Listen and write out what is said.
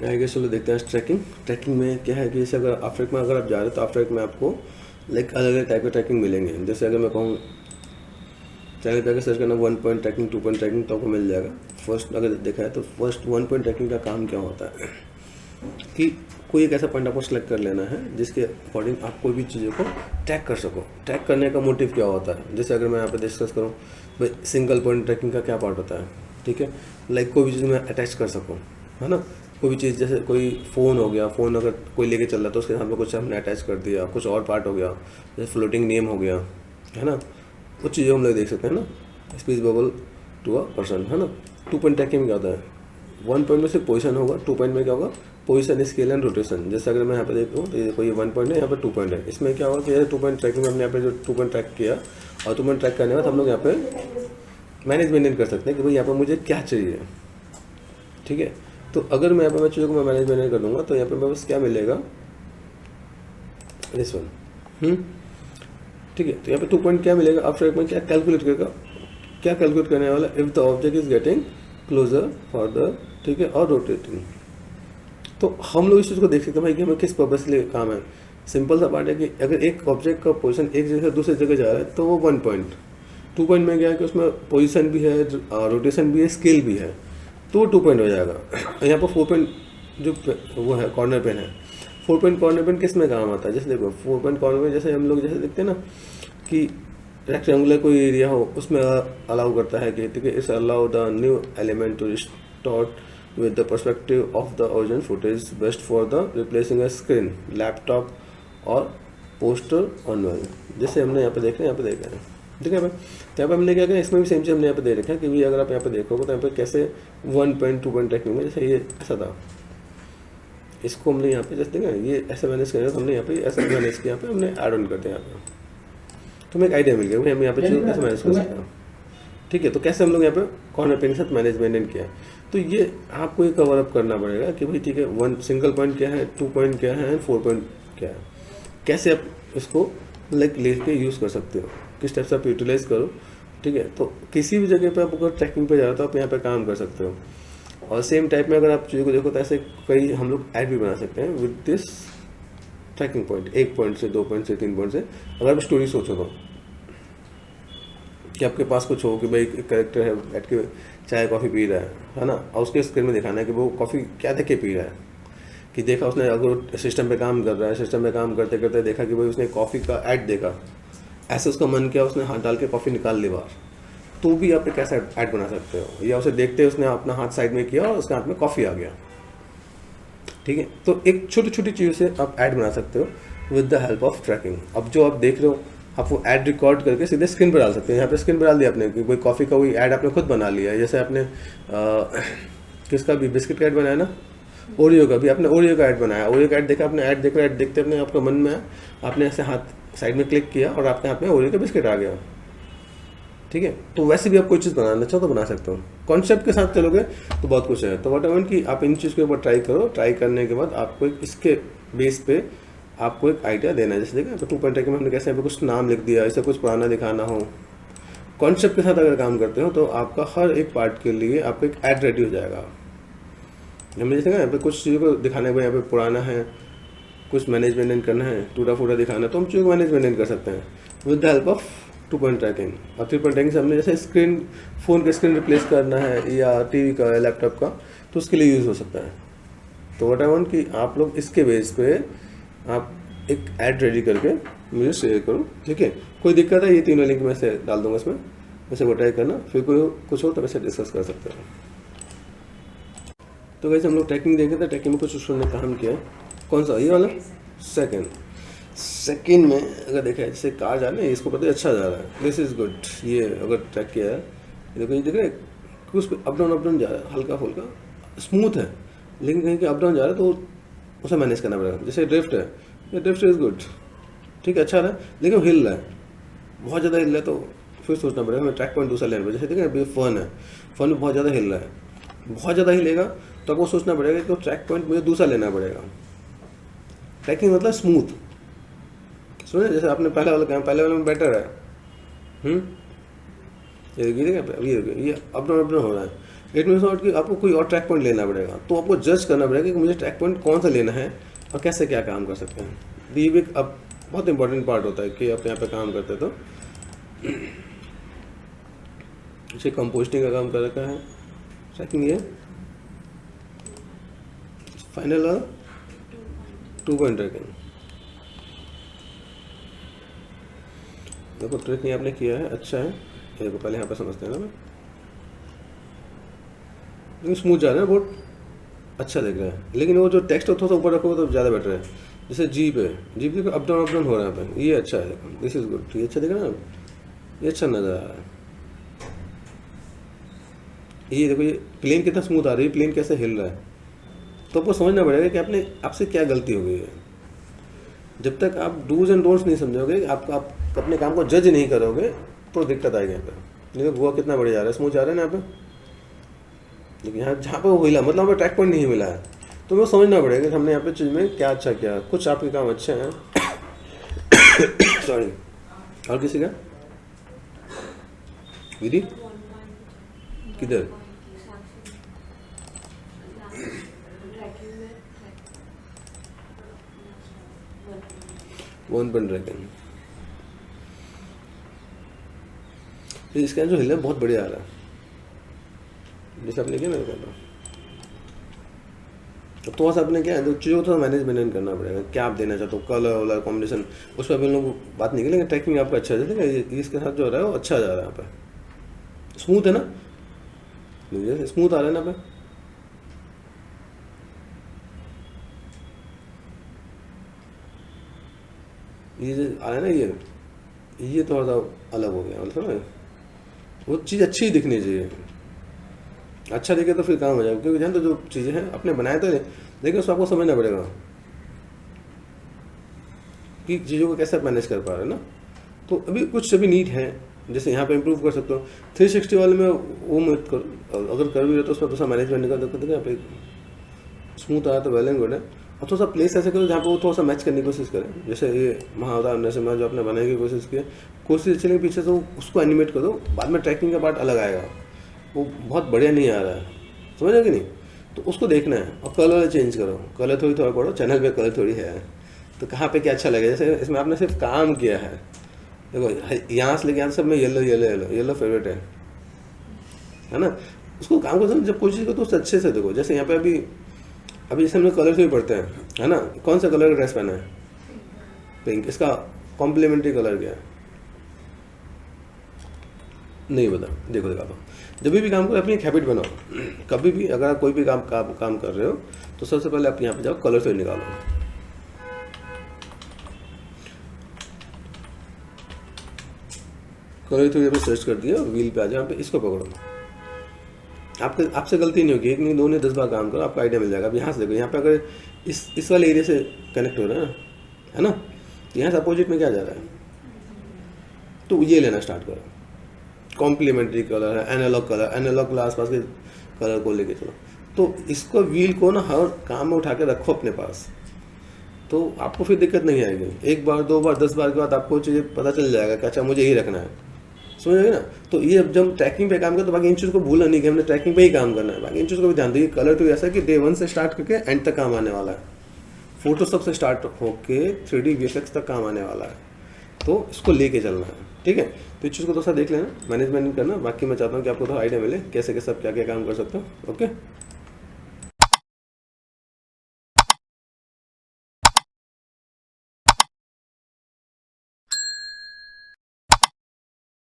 आगे चलो देखते हैं ट्रैकिंग। ट्रैकिंग में क्या है कि जैसे अगर आफ्टर में अगर आप जा रहे हो तो आफ्टर में आपको लाइक अलग अलग टाइप के ट्रैकिंग मिलेंगे। जैसे अगर मैं कहूँ चैनल पे अगर सर्च करना 1 पॉइंट ट्रैकिंग 2 पॉइंट ट्रैकिंग तो आपको मिल जाएगा। फर्स्ट अगर देखा है तो फर्स्ट 1 पॉइंट ट्रैकिंग का काम क्या होता है कि कोई एक ऐसा पॉइंट आपको सेलेक्ट कर लेना है जिसके अकॉर्डिंग आप कोई भी चीज़ों को ट्रैक कर सको। ट्रैक करने का मोटिव क्या होता है, जैसे अगर मैं यहाँ पे डिस्कस करूँ भाई सिंगल पॉइंट ट्रैकिंग का क्या पार्ट होता है, ठीक है, लाइक कोई भी चीज़ मैं अटैच कर सकूँ, है ना। कोई भी चीज़ जैसे कोई फ़ोन हो गया, फ़ोन अगर कोई लेके चल रहा है तो उसके साथ में कुछ हमने अटैच कर दिया, कुछ और पार्ट हो गया जैसे फ्लोटिंग नेम हो गया, है ना। कुछ चीज़ें हम लोग देख सकते हैं ना, speech bubble to a person, है ना। 2 पॉइंट ट्रैकिंग में क्या होता है, 1 पॉइंट में सिर्फ पोजीशन होगा, 2 पॉइंट में क्या होगा पोजीशन स्केल एंड रोटेशन। जैसे अगर मैं यहाँ पे देखूँ तो ये कोई 1 पॉइंट है, यहाँ पे 2 पॉइंट है। इसमें क्या होगा कि 2 पॉइंट ट्रैकिंग में हमने यहाँ पे जो 2 पॉइंट ट्रैक किया और 2 पॉइंट ट्रैक करने के बाद हम लोग यहाँ पे मैनेज मेंटेन कर सकते हैं कि भाई यहाँ पर मुझे क्या चाहिए, ठीक है। तो अगर मैं यहाँ पे मैं चीज़ों को मैं मैनेज मेंटेन कर दूँगा तो यहाँ पे मैं बस क्या मिलेगा दिस वन, ठीक है। तो यहाँ पे 2 पॉइंट क्या मिलेगा, आफ्टर एक में क्या कैलकुलेट करेगा, क्या कैलकुलेट करने वाला, if the object is getting closure further, ठीक है, और रोटेटिंग। तो हम लोग इस चीज़ को देख सकते हैं भाई कि हमें किस पर्पज के लिए काम है। सिंपल सा पार्ट है कि अगर एक ऑब्जेक्ट का पोजीशन एक जगह से दूसरी जगह जा रहा है तो वो 1 पॉइंट। 2 पॉइंट में क्या है कि उसमें पोजीशन भी है, रोटेशन भी है, स्केल भी है, तो वो 2 पॉइंट हो जाएगा। यहाँ पर 4 पॉइंट जो वो है कॉर्नर पेन है, 4 पॉइंट कॉर्नर पेन किस में काम आता है, जैसे देखो 4 पॉइंट कॉर्नर पेन जैसे हम लोग जैसे देखते हैं ना कि रेक्टेंगुलर कोई एरिया हो उसमें अलाउ करता है कि ठीक है, इस allow the new element to restored with the perspective of the original footage best for the replacing a screen, laptop और poster on wall। जैसे हमने यहाँ पे देख रहे हैं, यहाँ पे देख रहे हैं, ठीक है भाई। तो यहाँ पे हमने क्या किया, इसमें भी सेम चीज़ हमने यहाँ पे दे रखा है कि भाई अगर आप यहाँ पे देखोगे तो यहाँ पे कैसे 1 पॉइंट 2 पॉइंट ट्रैकिंग में जैसे ये ऐसा था, इसको हमने यहाँ पे जैसे देखा ये ऐसे मैनेज करें तो हमने यहाँ पे ऐसा मैनेज किया, यहाँ पे हमने एड ऑन करते हैं यहाँ पे, तो हमें एक आइडिया मिल गया भाई हम यहाँ पे चीज़ कैसे मैनेज कर सकते हैं, ठीक है। तो कैसे हम लोग यहाँ पे कॉर्नर पेन के साथ मैनेज मेंटेन किया, तो ये आपको ये कवर अप करना पड़ेगा कि भाई ठीक है 1 सिंगल पॉइंट क्या है, 2 पॉइंट क्या है, 4 पॉइंट क्या है, कैसे आप इसको लाइक लेके यूज़ कर सकते हो, किस टाइप से आप यूटिलाइज करो, ठीक है। तो किसी भी जगह पे आप अगर ट्रैकिंग पे जा रहे हो तो आप यहाँ पे काम कर सकते हो। और सेम टाइप में अगर आप चीज़ों को देखो तो ऐसे कई हम लोग ऐड भी बना सकते हैं with this tracking point, 1 point से 2 पॉइंट से 3 पॉइंट से। अगर आप स्टोरी सोचो तो कि आपके पास कुछ हो कि भाई एक कैरेक्टर है बैठ के चाय कॉफ़ी पी रहा है ना, और उसके स्क्रीन में दिखाना है कि वो कॉफ़ी क्या देख के पी रहा है, कि देखा उसने अगर सिस्टम पे काम कर रहा है, सिस्टम पे काम करते करते देखा कि भाई उसने कॉफ़ी का ऐड देखा, ऐसे उसका मन किया, उसने हाथ डाल के कॉफ़ी निकाल ली बाहर, तो भी आप एक ऐसा ऐड बना सकते हो। या उसे देखते उसने अपना हाथ साइड में किया और उसके हाथ में कॉफ़ी आ गया, ठीक है। तो एक छोटी छोटी चीज़ों से आप ऐड बना सकते हो with the help of tracking. अब जो आप देख रहे हो आप वो ऐड रिकॉर्ड करके सीधे स्क्रीन पर डाल सकते हैं। यहाँ पे स्क्रीन पर डाल दिया आपने कि कोई कॉफ़ी का कोई ऐड आपने खुद बना लिया है, जैसे आपने किसका भी बिस्किट का ऐड बनाया ना, ओरियो का भी आपने ओरियो का ऐड बनाया, ओरियो का ऐड देखा आपने, ऐड देखा, ऐड देखते अपने आपका मन में आपने ऐसे हाथ साइड में क्लिक किया और आपके हाथ में ओरियो का बिस्किट आ गया, ठीक है। तो वैसे भी आप कोई चीज़ बनाना चाहो तो बना सकते हो, कॉन्सेप्ट के साथ चलोगे तो बहुत कुछ है। तो व्हाट आई मीन कि आप इन चीज़ के ऊपर ट्राई करो, ट्राई करने के बाद आपको एक इसके बेस पे आपको एक आइडिया देना है। जैसे देखा तो 2 पॉइंट ट्रैकिंग में हमने कैसे यहाँ पे कुछ नाम लिख दिया, ऐसे कुछ पुराना दिखाना हो, कॉन्सेप्ट के साथ अगर काम करते हो तो आपका हर एक पार्ट के लिए आपका एक ऐड रेडी हो जाएगा। हमने जैसे यहाँ पे कुछ चीज़ों को दिखाने को यहाँ पे पुराना है, कुछ मैनेज मेंटेन करना है, टूटा फूटा दिखाना है, तो हम चीज़ों को मैनेज मेंटेन कर सकते हैं with the help of 2 point tracking. और 3 पॉइंट ट्रैकिंग से हमने जैसे स्क्रीन फ़ोन का स्क्रीन रिप्लेस करना है या टीवी का या लैपटॉप का, तो उसके लिए यूज़ हो सकता है। तो व्हाट आई वांट कि आप लोग इसके बेस पे आप एक ऐड रेडी करके मुझे शेयर करो, ठीक है। कोई दिक्कत है ये तीनों लिंक में से डाल दूंगा इसमें, वैसे वो ट्राई करना, फिर कोई कुछ हो तो वैसे डिस्कस कर सकते हैं। तो वैसे हम लोग ट्रैकिंग देखे थे, ट्रैकिंग में कुछ उसने काम किया, कौन सा ये वाला सेकेंड में अगर देखा है जैसे कार जा रहा है, इसको पता है अच्छा जा रहा है, दिस इज़ गुड। ये अगर ट्रैक किया है देखो, ये देख रहे हैं कुछ अप डाउन जा रहा है, हल्का फुल्का स्मूथ है, लेकिन कहीं अप डाउन जा रहा है तो उसे मैनेज करना पड़ेगा। जैसे ड्रिफ्ट है, ये ड्रिफ्ट इज़ गुड, ठीक है, अच्छा रहा है, लेकिन हिल रहा है, बहुत ज़्यादा हिल रहा है तो फिर सोचना पड़ेगा हमें ट्रैक पॉइंट दूसरा लेना पड़ेगा। जैसे देखिए फन है, फन में बहुत ज़्यादा हिल रहा है, बहुत ज़्यादा हिलेगा तो आपको सोचना पड़ेगा कि ट्रैक पॉइंट मुझे दूसरा लेना पड़ेगा। ट्रैकिंग मतलब स्मूथ, सुने जैसे आपने पहले वाला कहा, पहले वाले में बेटर है, ये अप डाउन हो रहा है, इट मीन्स नॉट कि आपको कोई और ट्रैक पॉइंट लेना पड़ेगा, तो आपको जज करना पड़ेगा कि मुझे ट्रैक पॉइंट कौन सा लेना है और कैसे क्या काम कर सकते हैं। तो ये भी अब बहुत इंपॉर्टेंट पार्ट होता है कि आप यहाँ पे काम करते तो इसे कंपोस्टिंग का काम कर रखा है, ट्रैकिंग ये फाइनल और 2 पॉइंट ट्रैकिंग। देखो ट्रैकिंग आपने किया है, अच्छा है। देखो पहले यहाँ पे समझते हैं ना, लेकिन स्मूथ जा रहा है, बहुत अच्छा दिख रहा है। लेकिन वो जो टेक्स्ट थोड़ा सा ऊपर रखोगे तो ज़्यादा बेटर है। जैसे जीप है, जीप के अप डाउन हो रहा है यहाँ पे, ये अच्छा है, देखो दिस इज गुड, ये अच्छा दिख रहा है ना, ये अच्छा नज़र आ रहा है। ये देखो ये प्लेन कितना स्मूथ आ रही है, प्लेन कैसे हिल रहा है। तो आपको समझना पड़ेगा कि आपने आपसे क्या गलती हो गई है। जब तक आप डूज एंड डोंट्स नहीं समझोगे, आप अपने काम को जज नहीं करोगे तो दिक्कत आएगी यहाँ पे। देखो गोवा कितना बढ़िया जा रहा है, स्मूथ जा रहा है ना यहाँ पे, लेकिन यहाँ जहाँ पे वो हिला मतलब हमें ट्रैक पॉइंट नहीं मिला है, तो हमें समझना पड़ेगा कि हमने यहाँ पे चीज़ में क्या अच्छा किया। कुछ आपके काम अच्छे हैं सॉरी, और किसी का विधि किधर 1 पॉइंट ट्रैकिंग, इसका जो हिल है बहुत बढ़िया आ रहा है, जैसे आपने किया मेरे को। तो थोड़ा सा आपने क्या है, तो चीज़ों को थोड़ा मैनेज करना पड़ेगा, क्या आप देना चाहते हो, कलर वलर कॉम्बिनेशन, उस पर अभी लोग बात नहीं करेंगे। ट्रैकिंग आपका अच्छा चलेगा, इसके साथ जो हो रहा है वो अच्छा जा रहा है। यहाँ पे स्मूथ है ना, स्मूथ आ रहा है ना पे, ये जो आ रहा है ना, ये थोड़ा सा अलग हो गया, मतलब वो चीज़ अच्छी ही दिखनी चाहिए। अच्छा दिखे तो फिर काम हो जाएगा, क्योंकि जान तो जो चीज़ें हैं अपने बनाए तो लेकिन उसको आपको समझना पड़ेगा कि चीज़ों को कैसे मैनेज कर पा रहे हैं ना। तो अभी कुछ अभी नीट है, जैसे यहाँ पे इम्प्रूव कर सकते हो। 360 वाले में वो मत कर, अगर कर भी रहे तो उसमें थोड़ा मैनेजमेंट का दिक्कत है। यहाँ पे स्मूथ आया तो वेल एंड गुड है, और थोड़ा सा प्लेस ऐसे करो जहाँ पे वो थोड़ा सा मैच करने की कोशिश करें। जैसे ये महावतार नरसिम्हा जो आपने बनाने की कोशिश की, कोशिश चलेंगे पीछे से उसको एनिमेट करो, बाद में ट्रैकिंग का पार्ट अलग आएगा, वो बहुत बढ़िया नहीं आ रहा है, समझ रहे कि नहीं। तो उसको देखना है और कलर चेंज करो, कलर थोड़ा पढ़ो, चैनल पे कलर थोड़ी है तो कहाँ पे क्या अच्छा लगे। जैसे इसमें आपने सिर्फ काम किया है, देखो यहाँ से लेके यहाँ सब में येलो फेवरेट है ना। उसको काम को जब कोशिश करो तो उससे अच्छे से देखो। जैसे यहाँ पे अभी जैसे हम लोग कलर से भी पढ़ते हैं, है ना, कौन सा कलर का ड्रेस पहना है, पिंक, इसका कॉम्प्लीमेंट्री कलर क्या है नहीं बता। देखो जब भी काम करो अपनी एक हैबिट बनाओ, कभी भी अगर आप कोई भी काम कर रहे हो तो सबसे पहले आप यहाँ पे जाओ, कलर से निकालो। कलर थोड़ी पे सर्च कर दिया, व्हील पे आ जाओ, पे इसको पकड़ो। आपसे गलती नहीं होगी, 1 नहीं 2 नहीं 10 बार काम करो, आपको आइडिया मिल जाएगा। अब यहाँ से देखो, यहाँ पे अगर इस वाले एरिया से कनेक्ट हो रहा है ना, तो यहाँ से अपोजिट में क्या जा रहा है, तो ये लेना स्टार्ट करो। कॉम्प्लीमेंट्री कलर है, एनालॉग आसपास के कलर को लेके चलो। तो इसको व्हील को ना हर काम में उठा के रखो अपने पास, तो आपको फिर दिक्कत नहीं आएगी। 1 बार 2 बार 10 बार के बाद आपको चीज़ें पता चल जाएगा कि अच्छा मुझे यही रखना है, समझ रहे ना। तो ये जब ट्रैकिंग पे काम करें तो बाकी इन चीज़ को भूलना नहीं कि हमने ट्रैकिंग पे ही काम करना है, बाकी इन चीज़ को भी ध्यान दीजिए। कलर तो ऐसा है कि डे 1 से स्टार्ट करके एंड तक काम आने वाला है, फोटोशॉप से स्टार्ट होके 3D VFX तक काम आने वाला है, तो इसको लेके चलना है, ठीक है। तो इस चीज़ को थोड़ा सा देख लेना, मैनेजमेंट करना। बाकी मैं चाहता हूँ कि आपको थोड़ा आइडिया मिले कैसे सब क्या क्या काम कर सकते हो। ओके।